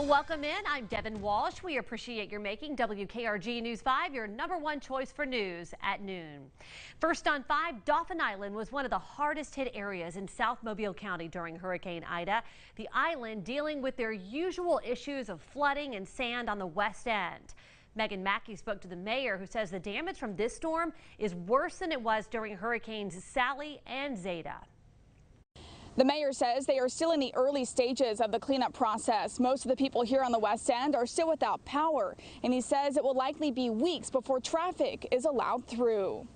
Welcome in. I'm Devin Walsh. We appreciate your making WKRG News 5 your #1 choice for news at noon. First on 5, Dauphin Island was one of the hardest hit areas in South Mobile County during Hurricane Ida. The island dealing with their usual issues of flooding and sand on the west end. Megan Mackey spoke to the mayor, who says the damage from this storm is worse than it was during Hurricanes Sally and Zeta. The mayor says they are still in the early stages of the cleanup process. Most of the people here on the west end are still without power, and he says it will likely be weeks before traffic is allowed through.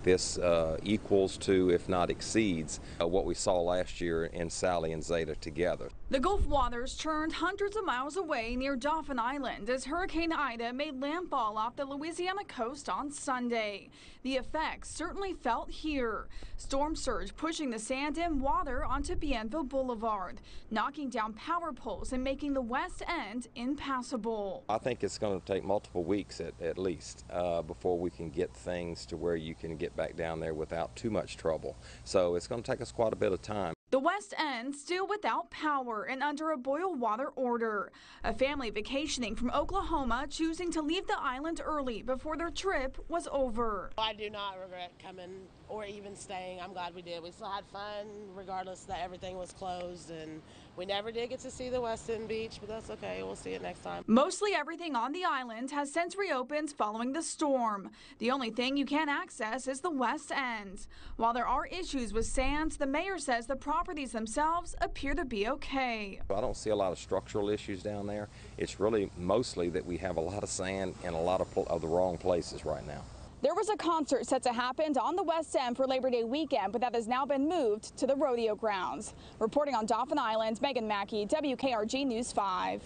This equals to, if not exceeds, what we saw last year in Sally and Zeta together. The Gulf waters churned hundreds of miles away near Dauphin Island as Hurricane Ida made landfall off the Louisiana coast on Sunday. The effects certainly felt here. Storm surge pushing the sand and water onto Bienville Boulevard, knocking down power poles and making the west end impassable. I think it's going to take multiple weeks at least before we can get things to where you can get back down there without too much trouble. So it's going to take us quite a bit of time. The west end still without power and under a boil water order. A family vacationing from Oklahoma choosing to leave the island early before their trip was over. I do not regret coming or even staying. I'm glad we did. We still had fun regardless that everything was closed, and we never did get to see the West End Beach, but that's okay. We'll see it next time. Mostly everything on the island has since reopened following the storm. The only thing you can't access is the west end. While there are issues with sand, the mayor says the properties themselves appear to be okay. I don't see a lot of structural issues down there. It's really mostly that we have a lot of sand in a lot of the wrong places right now. There was a concert set to happen on the West End for Labor Day weekend, but that has now been moved to the rodeo grounds. Reporting on Dauphin Island, Megan Mackey, WKRG News 5.